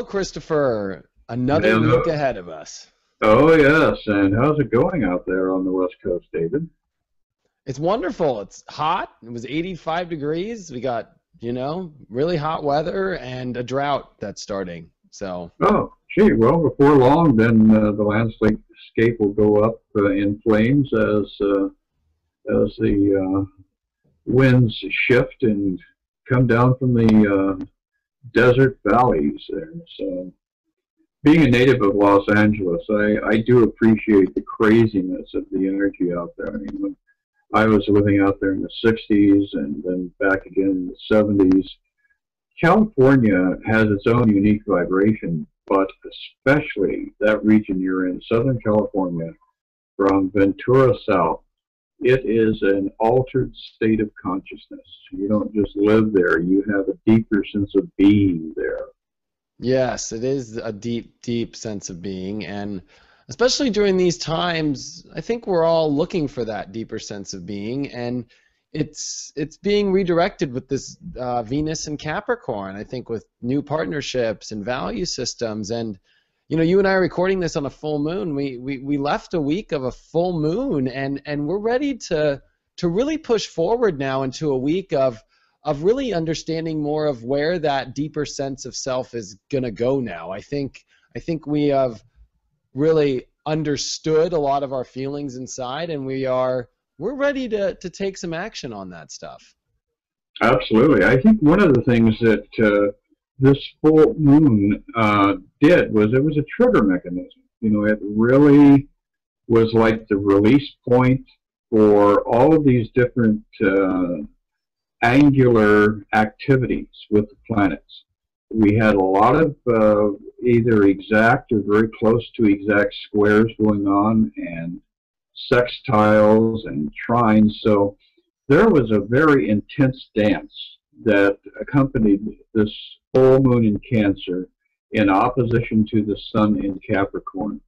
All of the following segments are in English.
Hello, Christopher. Another Hello. week ahead of us. Oh, yes. And how's it going out there on the West Coast, David? It's wonderful. It's hot. It was 85 degrees. We got, really hot weather and a drought that's starting. So, Oh, gee. Well, before long, then the landscape will go up in flames as the winds shift and come down from the desert valleys there. So, being a native of Los Angeles, I do appreciate the craziness of the energy out there. I mean, when I was living out there in the 60s and then back again in the 70s, California has its own unique vibration, but especially that region you're in, Southern California, from Ventura south, it is an altered state of consciousness. You don't just live there, you have a deeper sense of being there. yes, it is a deep, deep sense of being. And especially during these times, I think we're all looking for that deeper sense of being. And it's being redirected with this Venus and Capricorn, I think, with new partnerships and value systems. And you and I are recording this on a full moon. We left a week of a full moon, and we're ready to really push forward now into a week of really understanding more of where that deeper sense of self is gonna go now. I think we have really understood a lot of our feelings inside, and we're ready to take some action on that stuff. Absolutely. I think one of the things that this full moon did was it was a trigger mechanism. It really was like the release point for all of these different angular activities with the planets. We had a lot of either exact or very close to exact squares going on, and sextiles and trines. So there was a very intense dance that accompanied this full moon in Cancer in opposition to the sun in Capricorn.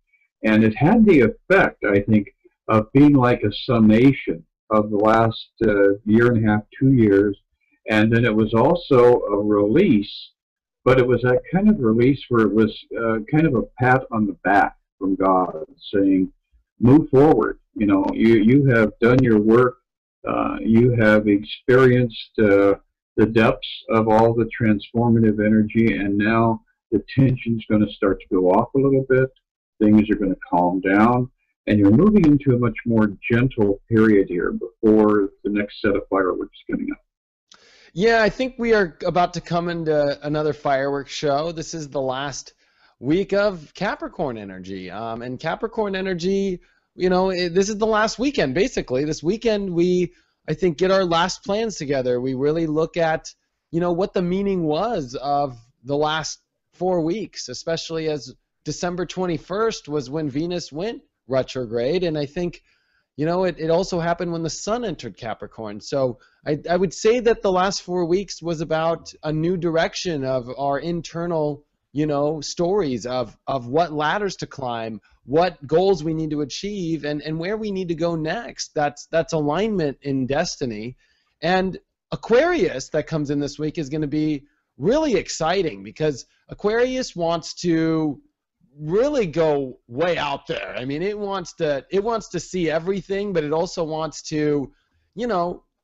And it had the effect, I think, of being like a summation of the last year and a half, 2 years. And then it was also a release, but it was that kind of release where it was kind of a pat on the back from God saying, move forward. You have done your work. You have experienced the depths of all the transformative energy, and now the tension's going to start to go off a little bit. Things are going to calm down, and you're moving into a much more gentle period here before the next set of fireworks coming up. Yeah, I think we are about to come into another fireworks show. This is the last week of Capricorn energy, and Capricorn energy, this is the last weekend, basically. This weekend, I think, get our last plans together. We really look at, what the meaning was of the last 4 weeks, especially as December 21st was when Venus went retrograde. And I think, it also happened when the sun entered Capricorn. So I would say that the last 4 weeks was about a new direction of our internal, stories of what ladders to climb, what goals we need to achieve, and where we need to go next. That's alignment in destiny. And Aquarius that comes in this week is going to be really exciting because Aquarius wants to really go way out there. I mean, it wants to see everything, but it also wants to,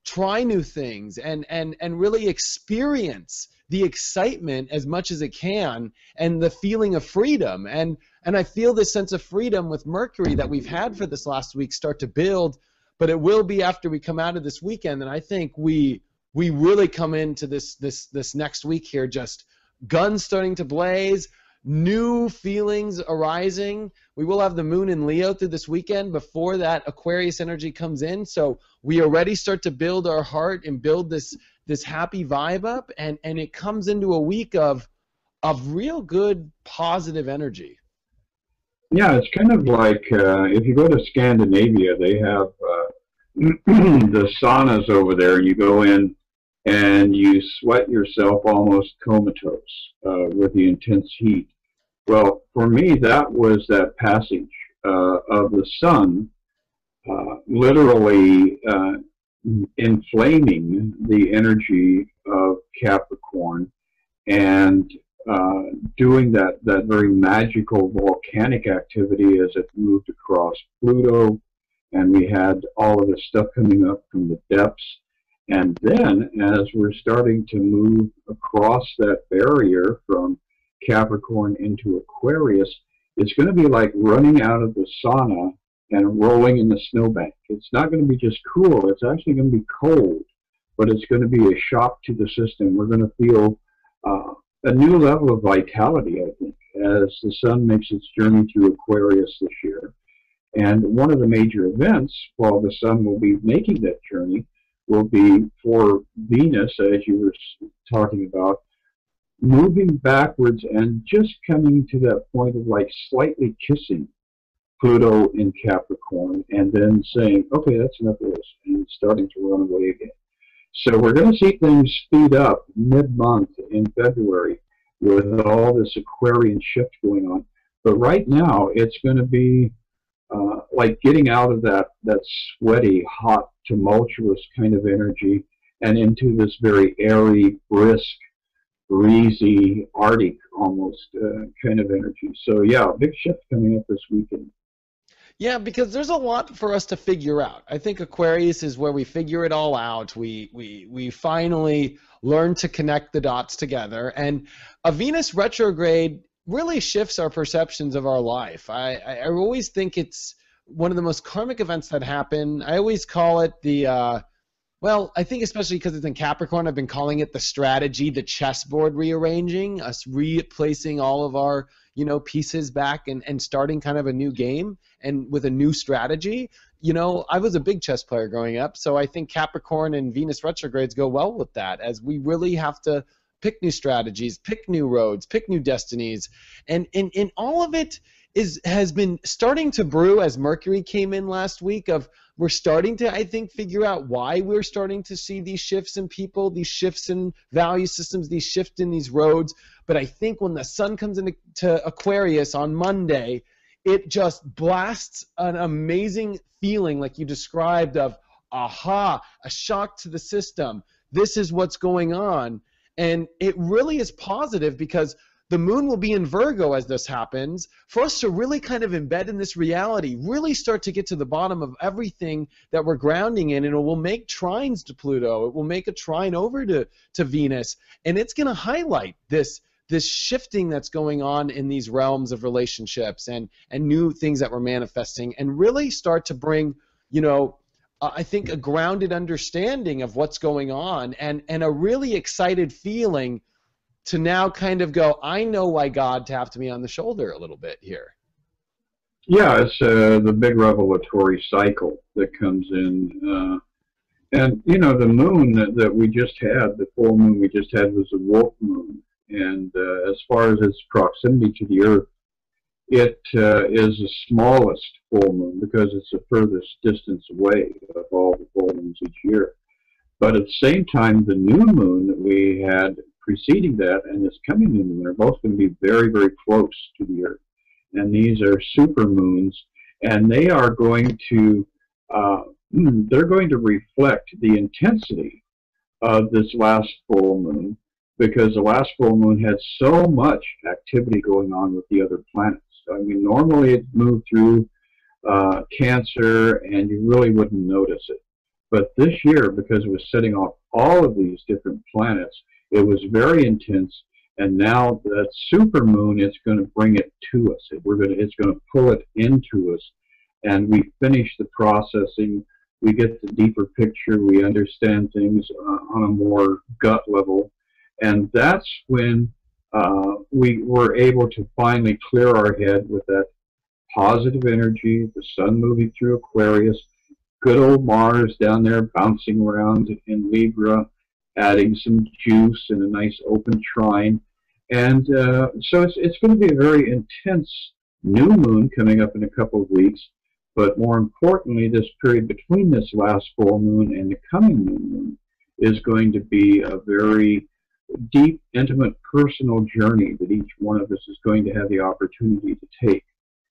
try new things and really experience the excitement as much as it can and the feeling of freedom. And I feel this sense of freedom with Mercury that we've had for this last week start to build, but it will be after we come out of this weekend. And I think we really come into this next week here, just guns starting to blaze, new feelings arising. We will have the moon in Leo through this weekend before that Aquarius energy comes in. So we already start to build our heart and build this happy vibe up, and it comes into a week of real good positive energy. Yeah, it's kind of like if you go to Scandinavia, they have the saunas over there, and you go in and you sweat yourself almost comatose with the intense heat. Well, for me, that was that passage of the sun literally inflaming the energy of Capricorn and doing that very magical volcanic activity as it moved across Pluto, and we had all of this stuff coming up from the depths. And then, as we're starting to move across that barrier from Capricorn into Aquarius, it's going to be like running out of the sauna and rolling in the snowbank. It's not going to be just cool. It's actually going to be cold, but it's going to be a shock to the system. We're going to feel a new level of vitality, I think, as the sun makes its journey through Aquarius this year. And one of the major events while the sun will be making that journey will be for Venus, as you were talking about, moving backwards and just coming to that point of like slightly kissing Pluto in Capricorn, and then saying, okay, that's enough of this, and starting to run away again. So we're going to see things speed up mid-month in February with all this Aquarian shift going on. But right now, it's going to be like getting out of that sweaty, hot, tumultuous kind of energy and into this very airy, brisk, breezy, Arctic almost kind of energy. So yeah, big shift coming up this weekend. Yeah, because there's a lot for us to figure out. I think Aquarius is where we figure it all out. We finally learn to connect the dots together. And a Venus retrograde really shifts our perceptions of our life. I always think it's one of the most karmic events that happen. I always call it the, well, I think especially because it's in Capricorn, I've been calling it the strategy, the chessboard rearranging, us replacing all of our pieces back and starting kind of a new game and with a new strategy. I was a big chess player growing up, so I think Capricorn and Venus retrogrades go well with that, as we really have to pick new strategies, pick new roads, pick new destinies, and all of it has been starting to brew as Mercury came in last week. We're starting to, I think, figure out why we're starting to see these shifts in people, these shifts in value systems, these shifts in these roads. But I think when the sun comes into Aquarius on Monday, it just blasts an amazing feeling like you described of, aha, a shock to the system. This is what's going on. And it really is positive because the moon will be in Virgo as this happens, for us to really kind of embed in this reality, really start to get to the bottom of everything that we're grounding in, and it will make trines to Pluto. It will make a trine over to Venus, and it's going to highlight this shifting that's going on in these realms of relationships and new things that we're manifesting, and really start to bring, I think, a grounded understanding of what's going on and a really excited feeling to now kind of go, I know why God tapped me on the shoulder a little bit here. Yeah, it's the big revelatory cycle that comes in. And, the moon that we just had, the full moon we just had, was a wolf moon. And as far as its proximity to the Earth, it is the smallest full moon because it's the furthest distance away of all the full moons each year. But at the same time, the new moon that we had preceding that and this coming new moon are both going to be very, very close to the Earth. And these are super moons, and they are going to they're going to reflect the intensity of this last full moon, because the last full moon had so much activity going on with the other planets. I mean, normally it moved through Cancer and you really wouldn't notice it. But this year, because it was setting off all of these different planets, it was very intense, and now that supermoon is going to bring it to us. It's going to pull it into us, and we finish the processing. We get the deeper picture. We understand things on a more gut level, and that's when we were able to finally clear our head with that positive energy, the sun moving through Aquarius, good old Mars down there bouncing around in Libra, adding some juice and a nice open trine. And so it's going to be a very intense new moon coming up in a couple of weeks. But more importantly, this period between this last full moon and the coming new moon is going to be a very deep, intimate, personal journey that each one of us is going to have the opportunity to take.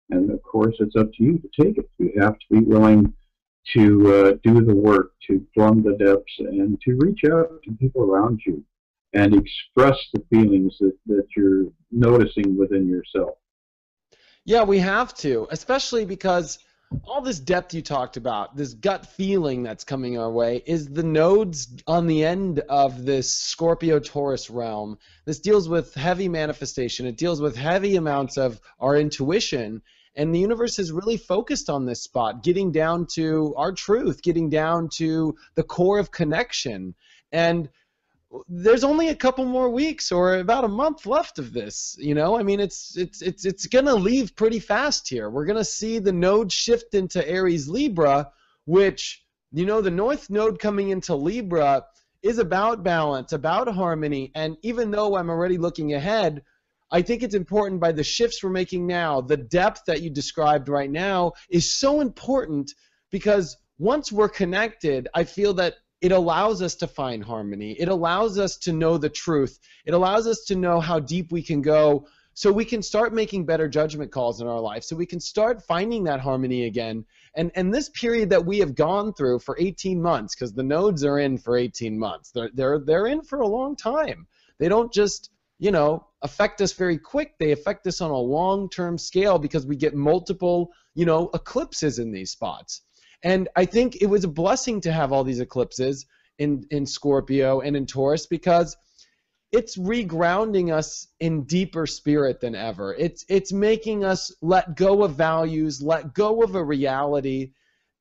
And of course, it's up to you to take it. You have to be willing to do the work, to plumb the depths, and to reach out to people around you and express the feelings that you're noticing within yourself. Yeah, we have to, especially because all this depth you talked about, this gut feeling that's coming our way, is the nodes on the end of this Scorpio-Taurus realm. This deals with heavy manifestation. It deals with heavy amounts of our intuition, and the universe is really focused on this spot, getting down to our truth, getting down to the core of connection. And there's only a couple more weeks or about a month left of this. You know, I mean, it's gonna leave pretty fast here. We're gonna see the node shift into Aries Libra, which, you know, the North Node coming into Libra is about balance, about harmony. And even though I'm already looking ahead, I think it's important by the shifts we're making now. The depth that you described right now is so important, because once we're connected, I feel that it allows us to find harmony. It allows us to know the truth. It allows us to know how deep we can go, so we can start making better judgment calls in our life, so we can start finding that harmony again. And this period that we have gone through for 18 months, because the nodes are in for 18 months. They're in for a long time. They don't just, you know, affect us very quick. They affect us on a long-term scale, because we get multiple, you know, eclipses in these spots. And I think it was a blessing to have all these eclipses in Scorpio and in Taurus, because it's regrounding us in deeper spirit than ever. It's making us let go of values, let go of a reality,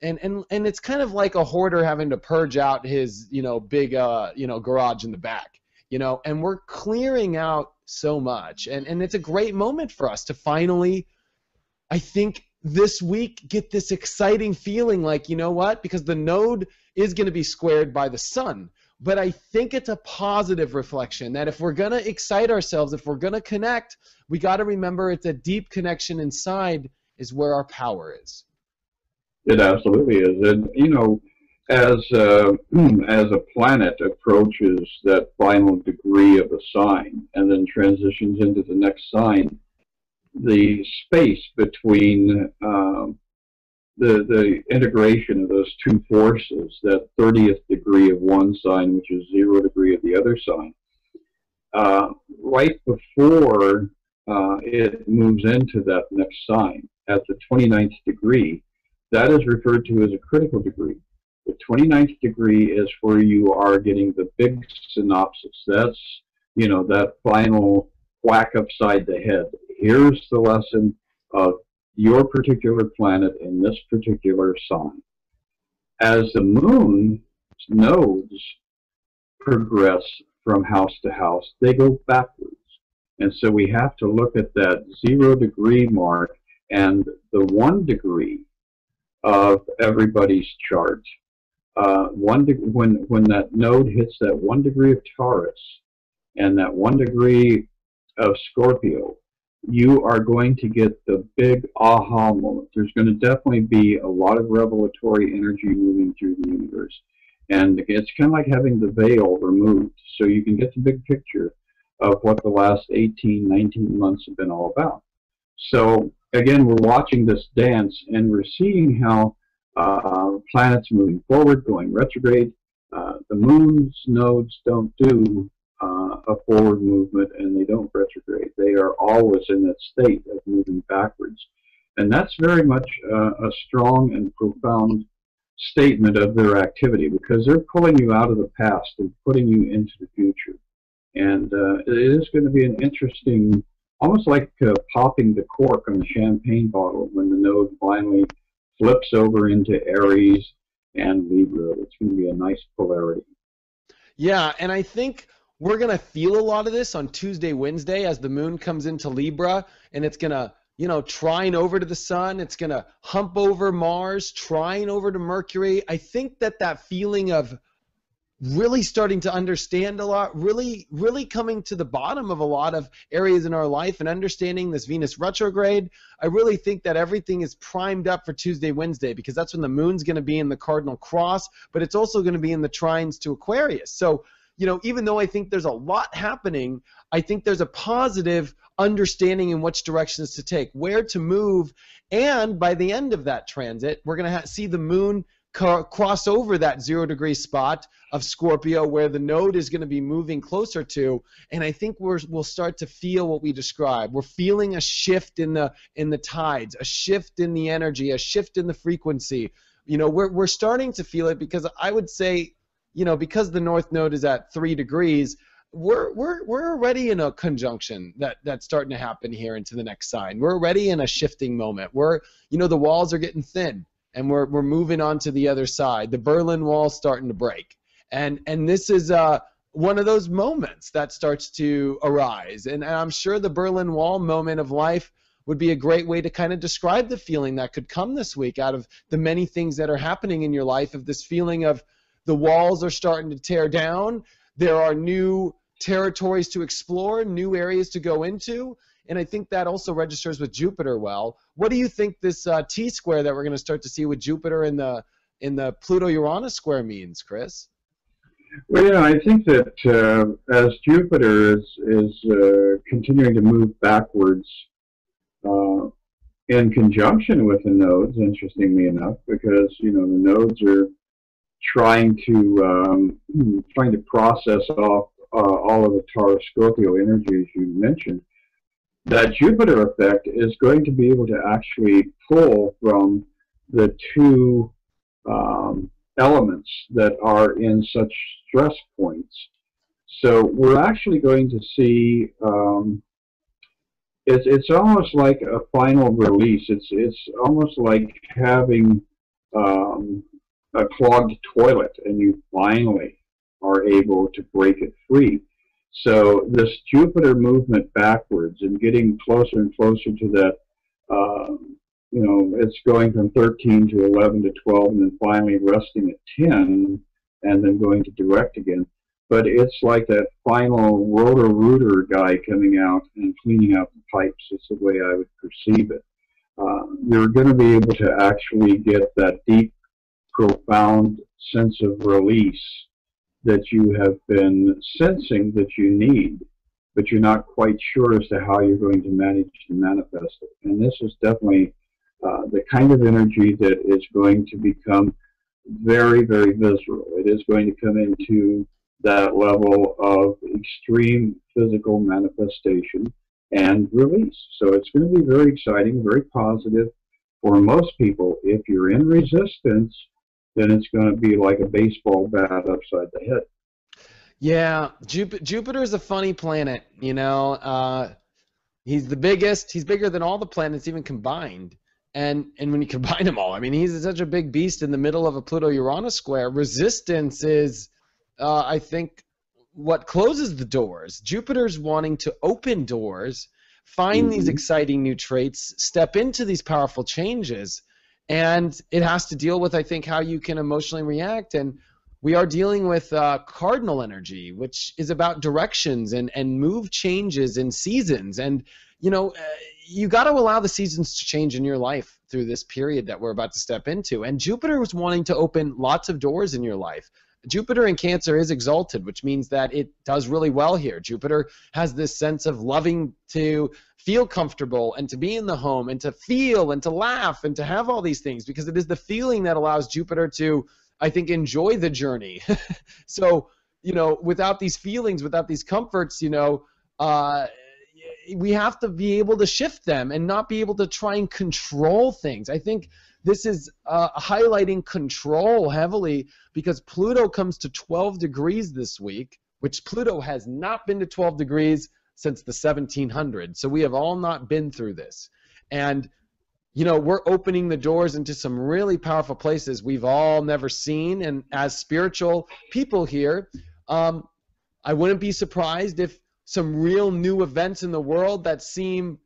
and it's kind of like a hoarder having to purge out his, you know, big garage in the back, you know, and we're clearing out so much, and it's a great moment for us to finally, I think, this week get this exciting feeling like, you know what, because the node is going to be squared by the sun, but I think it's a positive reflection that if we're going to excite ourselves, if we're going to connect, we got to remember it's a deep connection inside is where our power is. It absolutely is. And, you know, as a planet approaches that final degree of a sign and then transitions into the next sign, the space between the integration of those two forces, that 30th degree of one sign, which is 0 degree of the other sign, right before it moves into that next sign, at the 29th degree, that is referred to as a critical degree. The 29th degree is where you are getting the big synopsis. That's, you know, that final whack upside the head. Here's the lesson of your particular planet in this particular sign. As the moon's nodes progress from house to house, they go backwards. And so we have to look at that 0 degree mark and the 1 degree of everybody's chart. When that node hits that 1 degree of Taurus and that 1 degree of Scorpio, you are going to get the big aha moment. There's going to definitely be a lot of revelatory energy moving through the universe. And it's kind of like having the veil removed, so you can get the big picture of what the last 18, 19 months have been all about. So again, we're watching this dance, and we're seeing how planets moving forward, going retrograde. The moon's nodes don't do a forward movement, and they don't retrograde. They are always in that state of moving backwards. And that's very much a strong and profound statement of their activity, because they're pulling you out of the past and putting you into the future. And it is going to be an interesting, almost like popping the cork on the champagne bottle when the node finally flips over into Aries and Libra. It's going to be a nice polarity. Yeah, and I think we're going to feel a lot of this on Tuesday, Wednesday, as the moon comes into Libra, and it's going to, you know, trine over to the sun. It's going to hump over Mars, trine over to Mercury. I think that feeling of really starting to understand a lot, really coming to the bottom of a lot of areas in our life and understanding this Venus retrograde, I really think that everything is primed up for Tuesday, Wednesday, because that's when the moon's going to be in the cardinal cross, but it's also going to be in the trines to Aquarius. So, you know, even though I think there's a lot happening, I think there's a positive understanding in which directions to take, where to move, and by the end of that transit, we're going to see the moon cross over that 0-degree spot of Scorpio where the node is going to be moving closer to, and I think we'll start to feel what we describe. We're feeling a shift in the tides, a shift in the energy, a shift in the frequency. You know, we're starting to feel it, because I would say, you know, because the North Node is at 3 degrees, we're already in a conjunction that's starting to happen here into the next sign. We're already in a shifting moment. You know, the walls are getting thin, and we're moving on to the other side. The Berlin Wall's starting to break, and this is one of those moments that starts to arise. And I'm sure the Berlin Wall moment of life would be a great way to kind of describe the feeling that could come this week out of the many things that are happening in your life, of this feeling of the walls are starting to tear down. There are new territories to explore, new areas to go into, and I think that also registers with Jupiter well. What do you think this T-square that we're going to start to see with Jupiter in the Pluto-Uranus square means, Chris? Well, yeah, I think that as Jupiter is continuing to move backwards in conjunction with the nodes, interestingly enough, because, you know, the nodes are trying to process off all of the Taurus Scorpio energy, as you mentioned, that Jupiter effect is going to be able to actually pull from the two elements that are in such stress points. So we're actually going to see it's almost like a final release. It's almost like having a clogged toilet, and you finally are able to break it free. So this Jupiter movement backwards and getting closer and closer to that, you know, it's going from 13 to 11 to 12, and then finally resting at 10, and then going to direct again. But it's like that final rotor-rooter guy coming out and cleaning out the pipes. It's the way I would perceive it. You're going to be able to actually get that deep, profound sense of release that you have been sensing that you need, but you're not quite sure as to how you're going to manage to manifest it. And this is definitely the kind of energy that is going to become very, very visceral. It is going to come into that level of extreme physical manifestation and release. So it's going to be very exciting, very positive for most people. If you're in resistance, then it's going to be like a baseball bat upside the head. Yeah, Jupiter is a funny planet, you know. He's the biggest. He's bigger than all the planets even combined. And when you combine them all, I mean, he's such a big beast in the middle of a Pluto-Uranus square. Resistance is, I think, what closes the doors. Jupiter's wanting to open doors, find these exciting new traits, step into these powerful changes. And it has to deal with, I think, how you can emotionally react. And we are dealing with cardinal energy, which is about directions and move changes in seasons. And, you know, you got to allow the seasons to change in your life through this period that we're about to step into. And Jupiter was wanting to open lots of doors in your life. Jupiter in Cancer is exalted, which means that it does really well here. Jupiter has this sense of loving to feel comfortable and to be in the home and to feel and to laugh and to have all these things, because it is the feeling that allows Jupiter to, I think, enjoy the journey. So, you know, without these feelings, without these comforts, you know, we have to be able to shift them and not be able to try and control things. I think this is highlighting control heavily, because Pluto comes to 12 degrees this week, which Pluto has not been to 12 degrees since the 1700s. So we have all not been through this. And, you know, we're opening the doors into some really powerful places we've all never seen. And as spiritual people here, I wouldn't be surprised if some real new events in the world that seem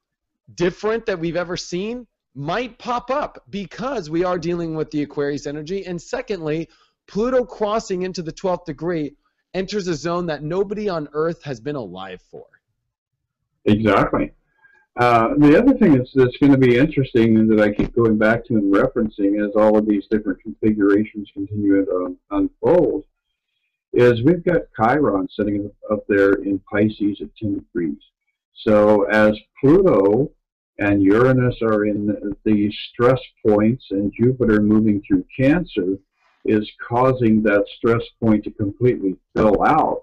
different that we've ever seen might pop up, because we are dealing with the Aquarius energy. And secondly, Pluto crossing into the 12th degree enters a zone that nobody on Earth has been alive for. Exactly. The other thing that's going to be interesting, and that I keep going back to and referencing as all of these different configurations continue to unfold, is we've got Chiron sitting up there in Pisces at 10 degrees. So as Pluto and Uranus are in the stress points, and Jupiter moving through Cancer, is causing that stress point to completely fill out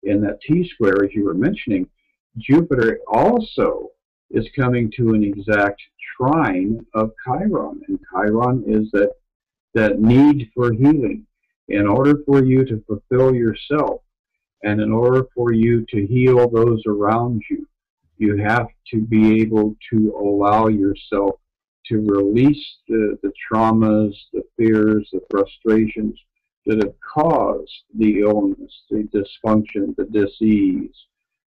in that T-square, as you were mentioning, Jupiter also is coming to an exact trine of Chiron. And Chiron is that need for healing. In order for you to fulfill yourself, and in order for you to heal those around you, you have to be able to allow yourself to release the traumas, the fears, the frustrations that have caused the illness, the dysfunction, the disease.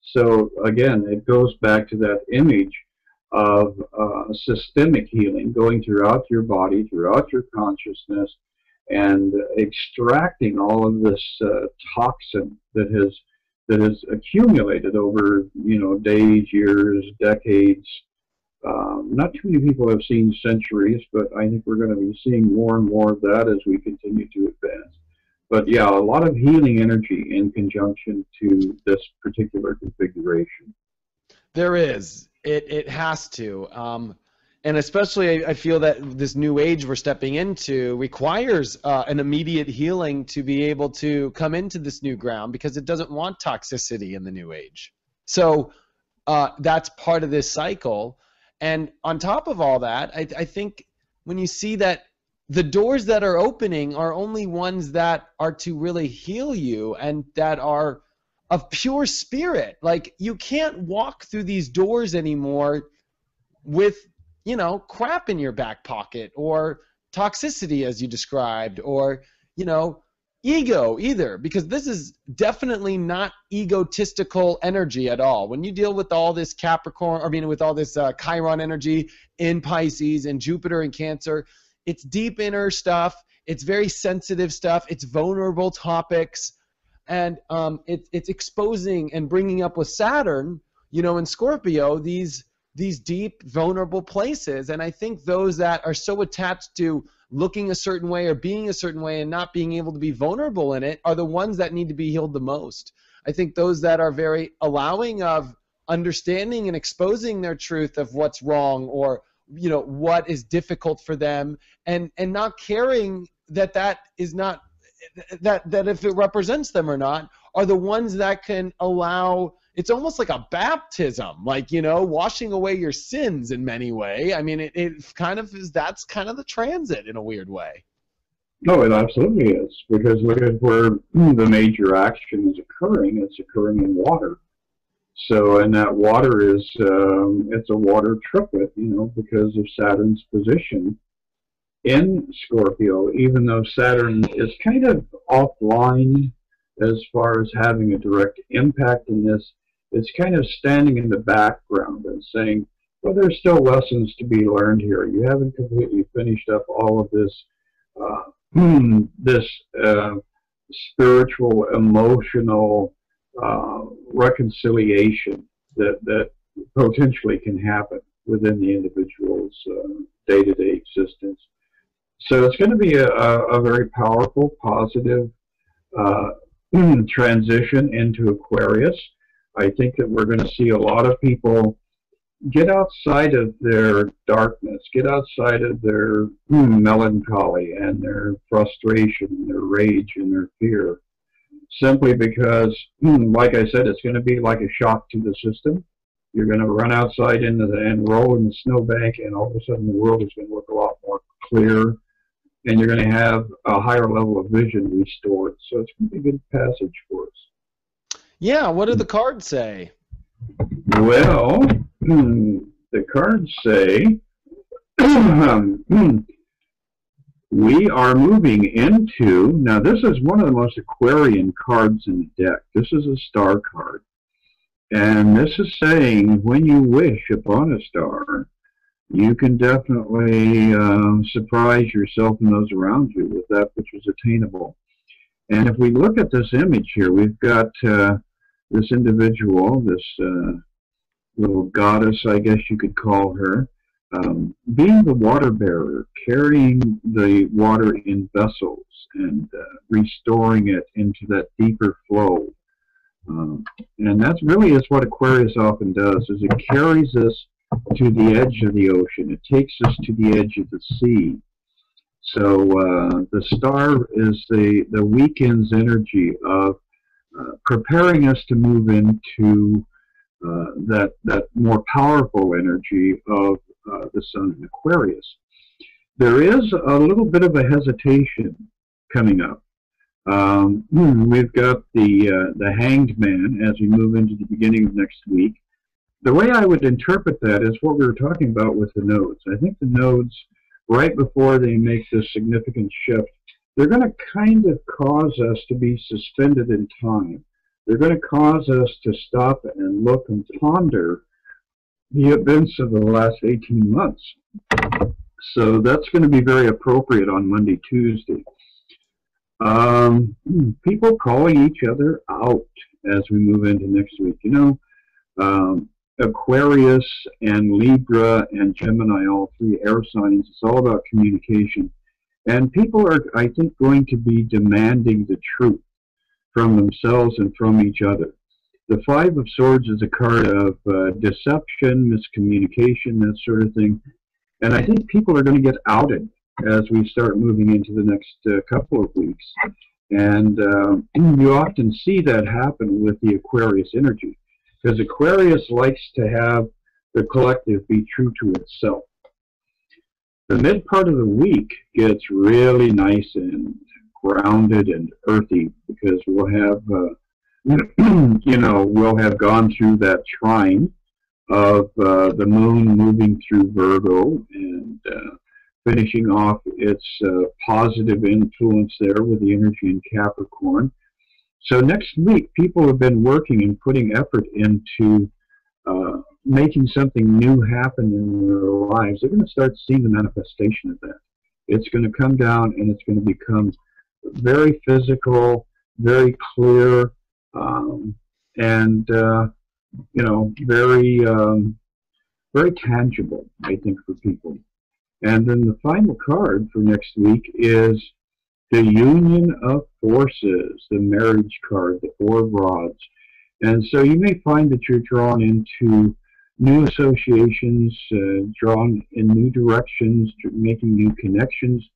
So again, it goes back to that image of systemic healing going throughout your body, throughout your consciousness, and extracting all of this toxin that has accumulated over, you know, days, years, decades. Not too many people have seen centuries, but I think we're going to be seeing more and more of that as we continue to advance. But yeah, a lot of healing energy in conjunction to this particular configuration. There is. It has to. And especially I feel that this new age we're stepping into requires an immediate healing to be able to come into this new ground, because it doesn't want toxicity in the new age. So that's part of this cycle. And on top of all that, I think when you see that the doors that are opening are only ones that are to really heal you and that are of pure spirit. Like, you can't walk through these doors anymore with, you know, crap in your back pocket or toxicity, as you described, or, you know, ego either, because this is definitely not egotistical energy at all. When you deal with all this Capricorn, I mean, with all this Chiron energy in Pisces and Jupiter in Cancer, it's deep inner stuff. It's very sensitive stuff. It's vulnerable topics. And it's exposing and bringing up with Saturn, you know, in Scorpio, these deep, vulnerable places. And I think those that are so attached to looking a certain way or being a certain way and not being able to be vulnerable in it are the ones that need to be healed the most. I think those that are very allowing of understanding and exposing their truth of what's wrong, or, you know, what is difficult for them, and not caring that is not, that if it represents them or not, are the ones that can allow. It's almost like a baptism, like, you know, washing away your sins in many ways. I mean, it kind of is, that's kind of the transit in a weird way. No, it absolutely is, because look at where the major action is occurring. It's occurring in water. So, and that water is, it's a water triplet, you know, because of Saturn's position in Scorpio, even though Saturn is kind of offline as far as having a direct impact in this. It's kind of standing in the background and saying, well, there's still lessons to be learned here. You haven't completely finished up all of this spiritual, emotional reconciliation that potentially can happen within the individual's day-to-day existence. So it's going to be a very powerful, positive transition into Aquarius. I think that we're going to see a lot of people get outside of their darkness, get outside of their melancholy and their frustration and their rage and their fear, simply because, like I said, it's going to be like a shock to the system. You're going to run outside and roll in the snowbank, and all of a sudden the world is going to look a lot more clear, and you're going to have a higher level of vision restored. So it's going to be a good passage for us. Yeah, what do the cards say? Well, the cards say we are moving into, now this is one of the most Aquarian cards in the deck. This is a star card. And this is saying when you wish upon a star, you can definitely surprise yourself and those around you with that which is attainable. And if we look at this image here, we've got this individual, this little goddess, I guess you could call her, being the water bearer, carrying the water in vessels and restoring it into that deeper flow. And that's really is what Aquarius often does, is it carries us to the edge of the ocean. It takes us to the edge of the sea. So the star is the weekend's energy of preparing us to move into that more powerful energy of the sun in Aquarius. There is a little bit of a hesitation coming up. We've got the Hanged Man as we move into the beginning of next week. The way I would interpret that is what we were talking about with the nodes. I think the nodes, right before they make this significant shift, they're going to kind of cause us to be suspended in time. They're going to cause us to stop and look and ponder the events of the last 18 months. So that's going to be very appropriate on Monday, Tuesday. People calling each other out as we move into next week. You know, Aquarius and Libra and Gemini, all three air signs, it's all about communication. And people are, I think, going to be demanding the truth from themselves and from each other. The Five of Swords is a card of deception, miscommunication, that sort of thing. And I think people are going to get outed as we start moving into the next couple of weeks. And you often see that happen with the Aquarius energy, because Aquarius likes to have the collective be true to itself. The mid part of the week gets really nice and grounded and earthy, because we'll have, you know, we'll have gone through that trine of the moon moving through Virgo and finishing off its positive influence there with the energy in Capricorn. So next week, people have been working and putting effort into making something new happen in their lives. They're going to start seeing the manifestation of that. It's going to come down and it's going to become very physical, very clear, and you know, very very tangible, I think, for people. And then the final card for next week is the Union of Forces, the marriage card, the Four of Rods. And so you may find that you're drawn into new associations, drawn in new directions, making new connections.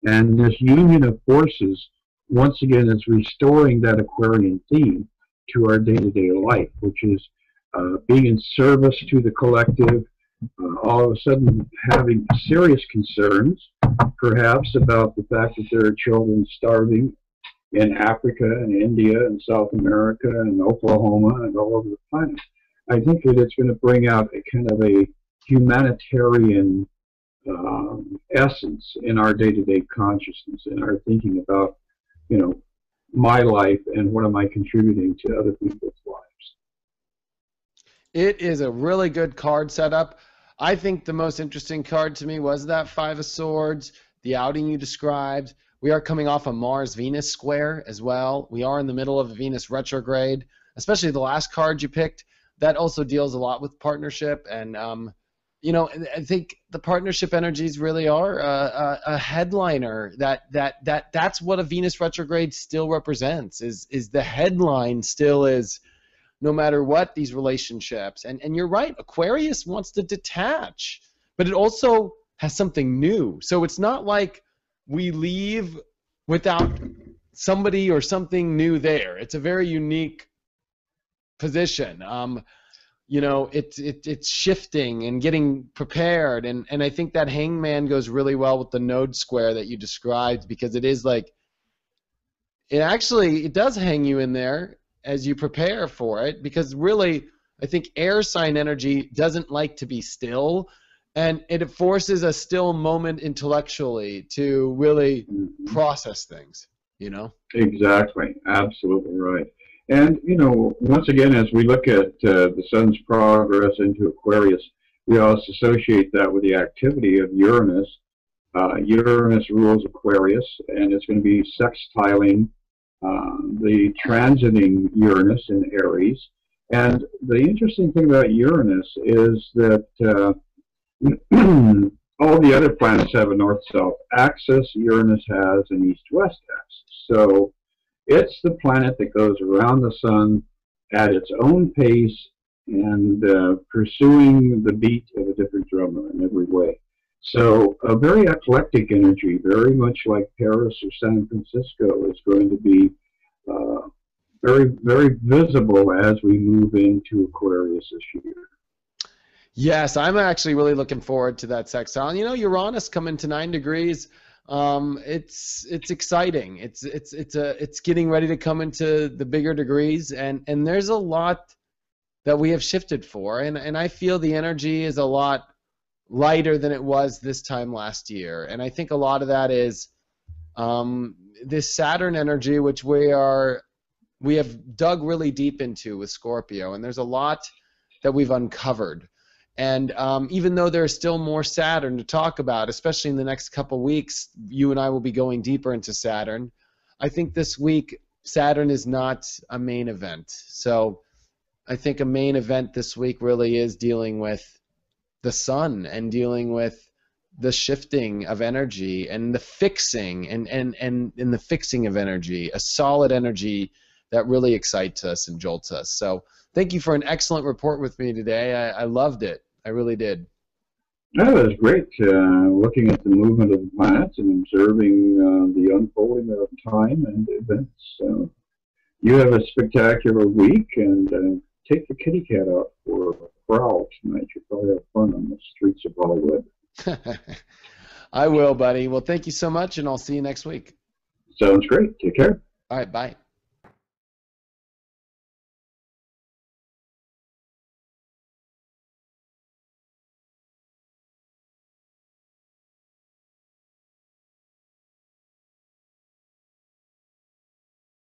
And this Union of Forces, once again, is restoring that Aquarian theme to our day-to-day life, which is being in service to the collective, all of a sudden having serious concerns, perhaps about the fact that there are children starving in Africa and India and South America and Oklahoma and all over the planet. I think that it's going to bring out a kind of a humanitarian essence in our day-to-day consciousness, in our thinking about, you know, my life and what am I contributing to other people's lives. It is a really good card setup. I think the most interesting card to me was that Five of Swords, the outing you described. We are coming off a Mars-Venus square as well. We are in the middle of a Venus retrograde, especially the last card you picked. That also deals a lot with partnership. And, you know, I think the partnership energies really are a headliner. That's what a Venus retrograde still represents, is the headline still is, no matter what, these relationships. And you're right, Aquarius wants to detach, but it also has something new. So it's not like we leave without somebody or something new there. It's a very unique position. You know, it's shifting and getting prepared. And I think that Hangman goes really well with the node square that you described, because it is like, it does hang you in there as you prepare for it, because really, I think air sign energy doesn't like to be still, and it forces a still moment intellectually to really process things, you know? Exactly. Absolutely right. And, you know, once again, as we look at the sun's progress into Aquarius, we also associate that with the activity of Uranus. Uranus rules Aquarius, and it's going to be sextiling the transiting Uranus in Aries. And the interesting thing about Uranus is that all the other planets have a north-south axis. Uranus has an east-west axis. So it's the planet that goes around the sun at its own pace and pursuing the beat of a different drummer in every way. So a very eclectic energy, very much like Paris or San Francisco, is going to be uh, very, very visible as we move into Aquarius this year. Yes, I'm actually really looking forward to that sextile. And, Uranus coming to 9 degrees. It's exciting. It's getting ready to come into the bigger degrees, and there's a lot that we have shifted for, and I feel the energy is a lot lighter than it was this time last year, and I think a lot of that is this Saturn energy, which we have dug really deep into with Scorpio, and there's a lot that we've uncovered. And even though there's still more Saturn to talk about, especially in the next couple weeks, you and I will be going deeper into Saturn. I think this week Saturn is not a main event. So I think a main event this week really is dealing with the sun and dealing with the shifting of energy and the fixing and the fixing of energy, a solid energy that really excites us and jolts us. So thank you for an excellent report with me today. I loved it. I really did. That was great, looking at the movement of the planets and observing the unfolding of time and events. You have a spectacular week, and take the kitty cat out for a prowl tonight. You'll probably have fun on the streets of Hollywood. I will, buddy. Well, thank you so much, and I'll see you next week. Sounds great. Take care. All right, bye.